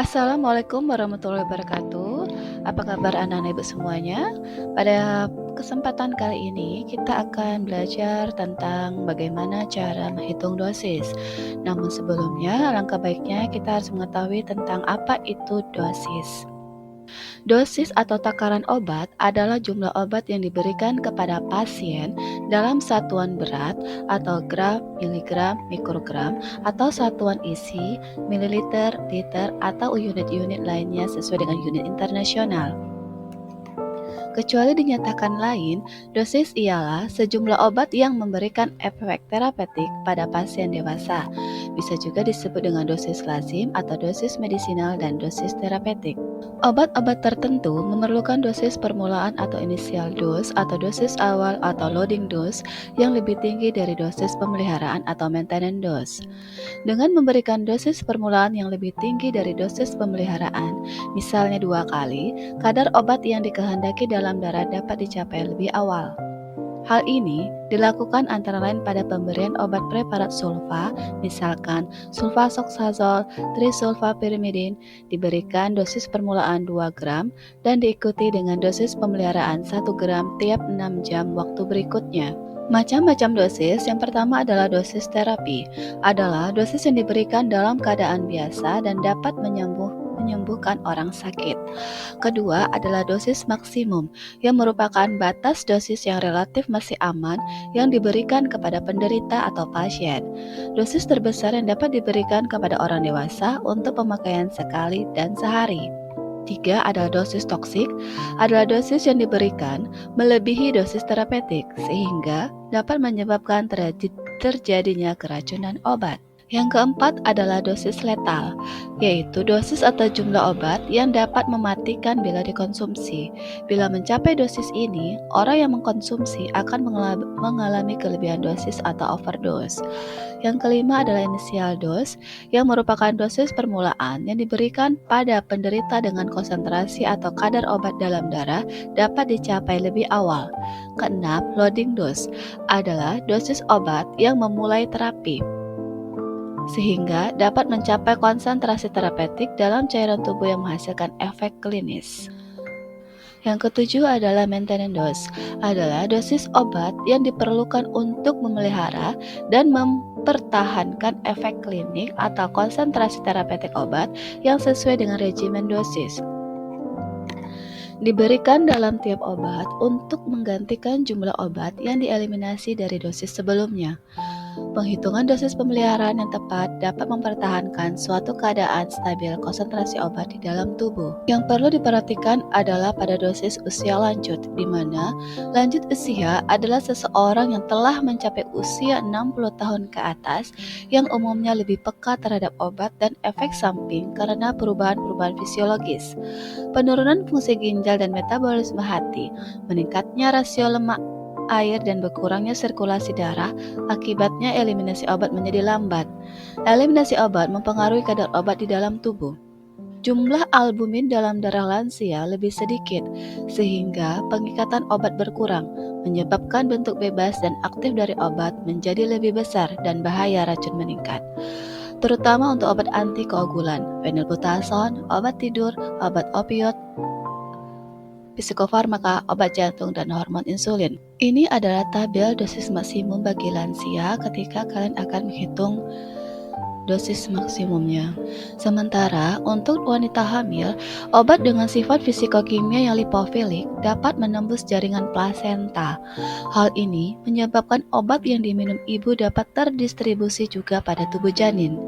Assalamualaikum warahmatullahi wabarakatuh. Apa kabar anak-anak ibu semuanya? Pada kesempatan kali ini kita akan belajar tentang bagaimana cara menghitung dosis. Namun sebelumnya, alangkah baiknya kita harus mengetahui tentang apa itu dosis. Dosis atau takaran obat adalah jumlah obat yang diberikan kepada pasien dalam satuan berat atau gram, miligram, mikrogram, atau satuan isi, mililiter, liter, atau unit-unit lainnya sesuai dengan unit internasional. Kecuali dinyatakan lain, dosis ialah sejumlah obat yang memberikan efek terapeutik pada pasien dewasa. Bisa juga disebut dengan dosis lazim atau dosis medisinal dan dosis terapeutik. Obat-obat tertentu memerlukan dosis permulaan atau initial dose atau dosis awal atau loading dose yang lebih tinggi dari dosis pemeliharaan atau maintenance dose. Dengan memberikan dosis permulaan yang lebih tinggi dari dosis pemeliharaan, misalnya 2 kali, kadar obat yang dikehendaki dalam darah dapat dicapai lebih awal. Hal ini dilakukan antara lain pada pemberian obat preparat sulfa, misalkan sulfasoxazol, trisulfapyrimidin, diberikan dosis permulaan 2 gram dan diikuti dengan dosis pemeliharaan 1 gram tiap 6 jam waktu berikutnya. Macam-macam dosis. Yang pertama adalah dosis terapi. Adalah dosis yang diberikan dalam keadaan biasa dan dapat menyembuhkan orang sakit. Kedua adalah dosis maksimum, yang merupakan batas dosis yang relatif masih aman yang diberikan kepada penderita atau pasien. Dosis terbesar yang dapat diberikan kepada orang dewasa untuk pemakaian sekali dan sehari. Tiga adalah dosis toksik, adalah dosis yang diberikan melebihi dosis terapeutik sehingga dapat menyebabkan terjadinya keracunan obat. Yang keempat adalah dosis letal, yaitu dosis atau jumlah obat yang dapat mematikan bila dikonsumsi. Bila mencapai dosis ini, orang yang mengkonsumsi akan mengalami kelebihan dosis atau overdose. Yang kelima adalah initial dose, yang merupakan dosis permulaan yang diberikan pada penderita dengan konsentrasi atau kadar obat dalam darah dapat dicapai lebih awal. Keenam, loading dose adalah dosis obat yang memulai terapi, sehingga dapat mencapai konsentrasi terapeutik dalam cairan tubuh yang menghasilkan efek klinis. Yang ketujuh adalah maintenance dose, adalah dosis obat yang diperlukan untuk memelihara dan mempertahankan efek klinik atau konsentrasi terapeutik obat yang sesuai dengan regimen dosis. Diberikan dalam tiap obat untuk menggantikan jumlah obat yang dieliminasi dari dosis sebelumnya. Penghitungan dosis pemeliharaan yang tepat dapat mempertahankan suatu keadaan stabil konsentrasi obat di dalam tubuh. Yang perlu diperhatikan adalah pada dosis usia lanjut, di mana lanjut usia adalah seseorang yang telah mencapai usia 60 tahun ke atas yang umumnya lebih peka terhadap obat dan efek samping karena perubahan-perubahan fisiologis, penurunan fungsi ginjal dan metabolisme hati, meningkatnya rasio lemak air dan berkurangnya sirkulasi darah. Akibatnya eliminasi obat menjadi lambat. Eliminasi obat mempengaruhi kadar obat di dalam tubuh. Jumlah albumin dalam darah lansia lebih sedikit, sehingga pengikatan obat berkurang, menyebabkan bentuk bebas dan aktif dari obat menjadi lebih besar dan bahaya racun meningkat. Terutama untuk obat antikoagulan, phenylbutazon, obat tidur, obat opioid, psikofarmaka, obat jantung, dan hormon insulin. Ini adalah tabel dosis maksimum bagi lansia ketika kalian akan menghitung dosis maksimumnya. Sementara untuk wanita hamil, obat dengan sifat fisikokimia yang lipofilik dapat menembus jaringan plasenta. Hal ini menyebabkan obat yang diminum ibu dapat terdistribusi juga pada tubuh janin.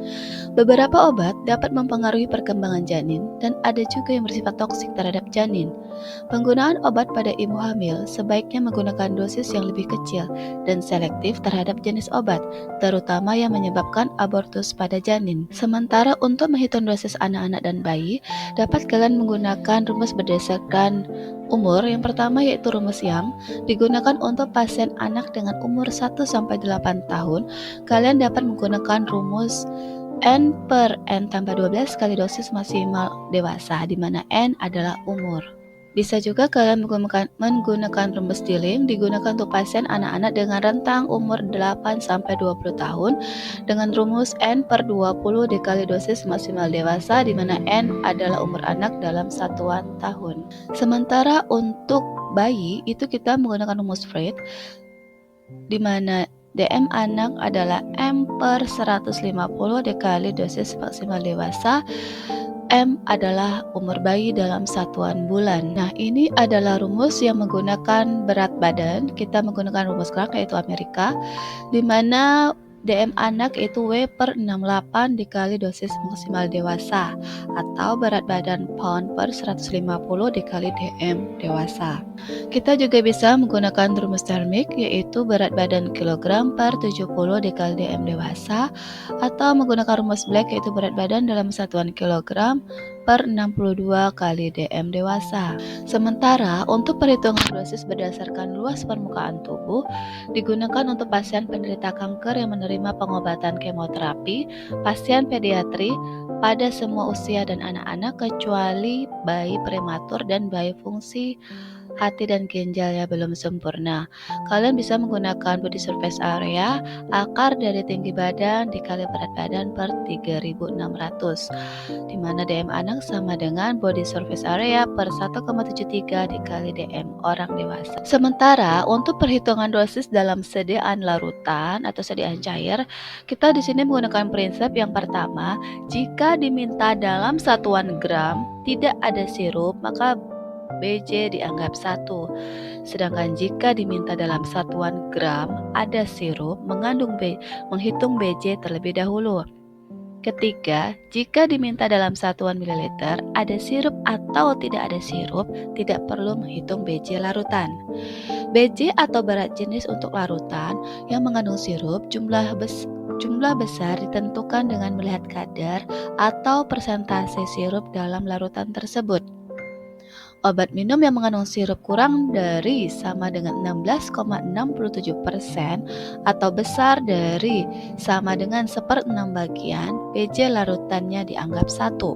Beberapa obat dapat mempengaruhi perkembangan janin dan ada juga yang bersifat toksik terhadap janin. Penggunaan obat pada ibu hamil sebaiknya menggunakan dosis yang lebih kecil dan selektif terhadap jenis obat, terutama yang menyebabkan abortus pada janin. Sementara untuk menghitung dosis anak-anak dan bayi, dapat kalian menggunakan rumus berdasarkan umur. Yang pertama yaitu rumus Young, digunakan untuk pasien anak dengan umur 1-8 tahun. Kalian dapat menggunakan rumus N per N tambah 12 kali dosis maksimal dewasa, di mana N adalah umur. Bisa juga kalian menggunakan rumus Dilling, digunakan untuk pasien anak-anak dengan rentang umur 8-20 tahun dengan rumus N per 20 dikali dosis maksimal dewasa, di mana N adalah umur anak dalam satuan tahun. Sementara untuk bayi itu kita menggunakan rumus Freud, di mana DM anak adalah M per 150 dikali dosis maksimal dewasa. M adalah umur bayi dalam satuan bulan. Nah, ini adalah rumus yang menggunakan berat badan. Kita menggunakan rumus Clark yaitu Amerika, di mana DM anak itu W per 68 dikali dosis maksimal dewasa, atau berat badan pound per 150 dikali DM dewasa. Kita juga bisa menggunakan rumus termik, yaitu berat badan kilogram per 70 dikali DM dewasa, atau menggunakan rumus Black, yaitu berat badan dalam satuan kilogram per 62 kali DM dewasa. Sementara untuk perhitungan dosis berdasarkan luas permukaan tubuh digunakan untuk pasien penderita kanker yang menerima pengobatan kemoterapi, pasien pediatri, pada semua usia dan anak-anak kecuali bayi prematur dan bayi fungsi hati dan ginjalnya belum sempurna. Kalian bisa menggunakan body surface area, akar dari tinggi badan dikali berat badan per 3600, di mana DM anak sama dengan body surface area per 1,73 dikali DM orang dewasa. Sementara untuk perhitungan dosis dalam sediaan larutan atau sediaan cair, kita di sini menggunakan prinsip yang pertama, jika diminta dalam satuan gram tidak ada sirup, maka BJ dianggap 1. Sedangkan jika diminta dalam satuan gram ada sirup, menghitung BJ terlebih dahulu. Ketiga, jika diminta dalam satuan mililiter ada sirup atau tidak ada sirup, tidak perlu menghitung BJ larutan. BJ atau berat jenis untuk larutan yang mengandung sirup jumlah besar ditentukan dengan melihat kadar atau persentase sirup dalam larutan tersebut. Obat minum yang mengandung sirup kurang dari sama dengan 16,67% atau besar dari sama dengan 1/6 bagian, BJ larutannya dianggap 1.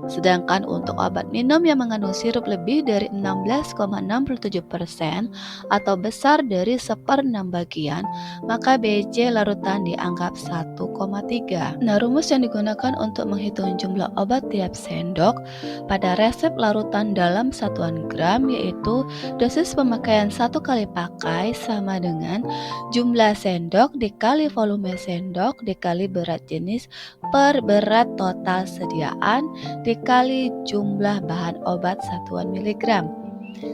Sedangkan untuk obat minum yang mengandung sirup lebih dari 16,67% atau besar dari 1/6 bagian, maka BJ larutan dianggap 1,3. Nah, rumus yang digunakan untuk menghitung jumlah obat tiap sendok pada resep larutan dalam satuan gram yaitu dosis pemakaian 1 kali pakai sama dengan jumlah sendok dikali volume sendok dikali berat jenis per berat total sediaan dikali jumlah bahan obat satuan miligram.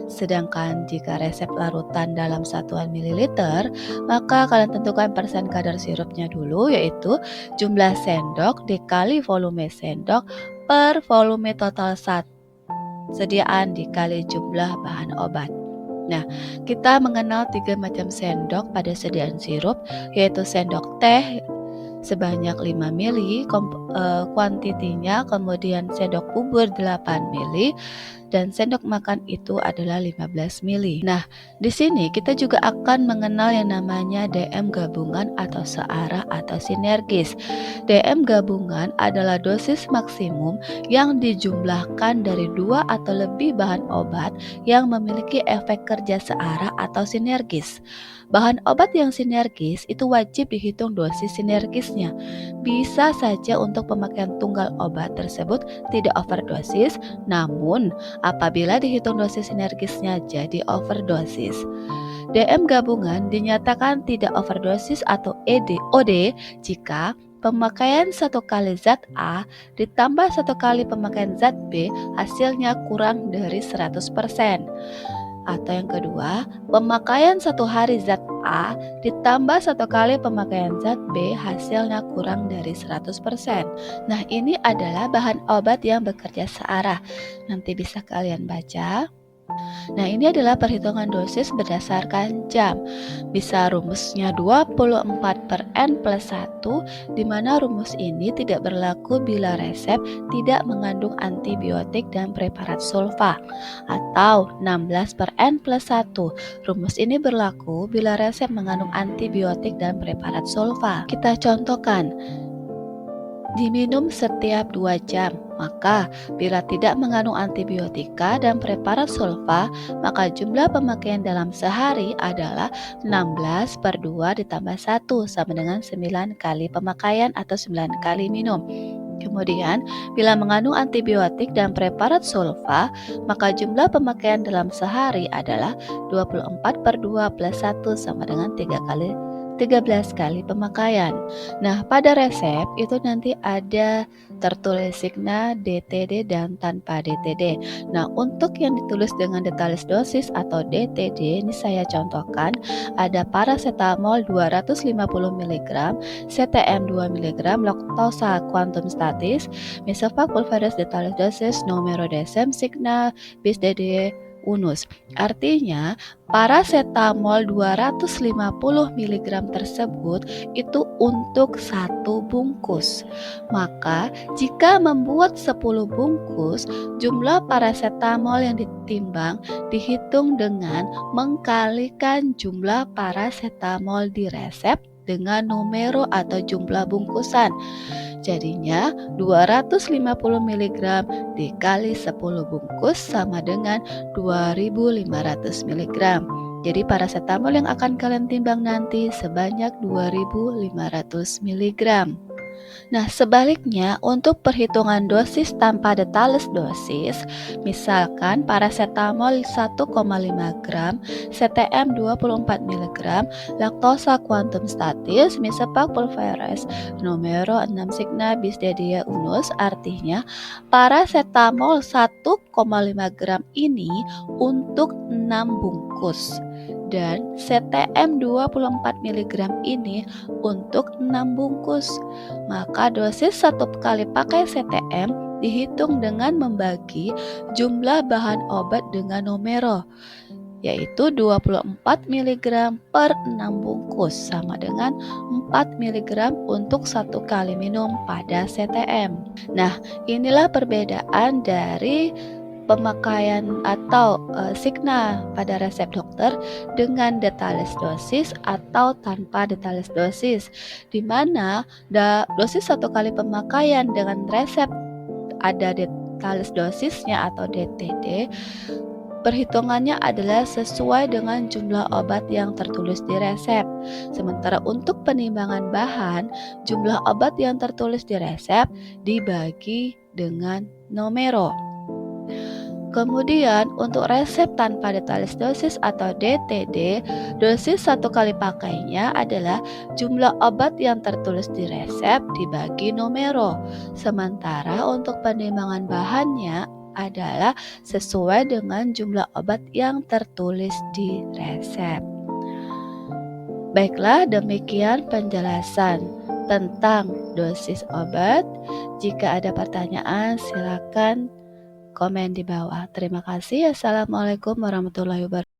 Sedangkan jika resep larutan dalam satuan mililiter, maka kalian tentukan persen kadar sirupnya dulu, yaitu jumlah sendok dikali volume sendok per volume total sediaan dikali jumlah bahan obat. Nah, kita mengenal 3 macam sendok pada sediaan sirup, yaitu sendok teh sebanyak 5 ml kuantitinya, kemudian sendok bubur 8 ml, dan sendok makan itu adalah 15 ml. Nah, di sini kita juga akan mengenal yang namanya DM gabungan atau searah atau sinergis. DM gabungan adalah dosis maksimum yang dijumlahkan dari 2 atau lebih bahan obat yang memiliki efek kerja searah atau sinergis. Bahan obat yang sinergis itu wajib dihitung dosis sinergisnya. Bisa saja untuk pemakaian tunggal obat tersebut tidak overdosis, namun apabila dihitung dosis sinergisnya jadi overdosis. DM gabungan dinyatakan tidak overdosis atau OD jika pemakaian 1 kali zat A ditambah 1 kali pemakaian zat B hasilnya kurang dari 100%. Atau yang kedua, pemakaian 1 hari zat A ditambah 1 kali pemakaian zat B hasilnya kurang dari 100%. Nah, ini adalah bahan obat yang bekerja searah. Nanti bisa kalian baca. Nah, ini adalah perhitungan dosis berdasarkan jam. Bisa rumusnya 24/N+1, di mana rumus ini tidak berlaku bila resep tidak mengandung antibiotik dan preparat sulfa. Atau 16/N+1. Rumus ini berlaku bila resep mengandung antibiotik dan preparat sulfa. Kita contohkan. diminum setiap 2 jam. Maka, bila tidak mengandung antibiotika dan preparat sulfa, maka jumlah pemakaian dalam sehari adalah 16/2 ditambah 1 sama dengan 9 kali pemakaian atau 9 kali minum. Kemudian, bila mengandung antibiotik dan preparat sulfa, maka jumlah pemakaian dalam sehari adalah 24/2 plus 1 sama dengan 13 kali pemakaian. Nah, pada resep itu nanti ada tertulis signa, DTD, dan tanpa DTD. Nah, untuk yang ditulis dengan detalis dosis atau DTD, ini saya contohkan, ada paracetamol 250 mg, CTM 2 mg, lactosa quantum statis, Mesovac pulveris detalis dosis, numero desem, signa, bis DD, unus. Artinya, paracetamol 250 mg tersebut itu untuk 1 bungkus. Maka, jika membuat 10 bungkus, jumlah paracetamol yang ditimbang dihitung dengan mengkalikan jumlah paracetamol di resep dengan numero atau jumlah bungkusan. Jadinya 250 mg dikali 10 bungkus sama dengan 2500 mg. Jadi paracetamol yang akan kalian timbang nanti sebanyak 2500 mg. Nah, sebaliknya untuk perhitungan dosis tanpa detalis dosis, misalkan paracetamol 1,5 gram, CTM 24 mg, lactosa quantum statis, Mesovac pulveris, numero 6 signa bis DD unus, artinya paracetamol 1,5 gram ini untuk 6 bungkus. Dan CTM 24 mg ini untuk 6 bungkus. Maka dosis 1 kali pakai CTM dihitung dengan membagi jumlah bahan obat dengan numero, yaitu 24 mg per 6 bungkus sama dengan 4 mg untuk 1 kali minum pada CTM. Nah, inilah perbedaan dari pemakaian atau signa pada resep dokter dengan detalis dosis atau tanpa detalis dosis, di mana dosis 1 kali pemakaian dengan resep ada detalis dosisnya atau DTD, perhitungannya adalah sesuai dengan jumlah obat yang tertulis di resep. Sementara untuk penimbangan bahan, jumlah obat yang tertulis di resep dibagi dengan numero. Kemudian untuk resep tanpa detalis dosis atau DTD, dosis 1 kali pakainya adalah jumlah obat yang tertulis di resep dibagi numero. Sementara untuk penimbangan bahannya adalah sesuai dengan jumlah obat yang tertulis di resep. Baiklah, demikian penjelasan tentang dosis obat. Jika ada pertanyaan, silakan komen di bawah. Terima kasih. Assalamualaikum warahmatullahi wabarakatuh.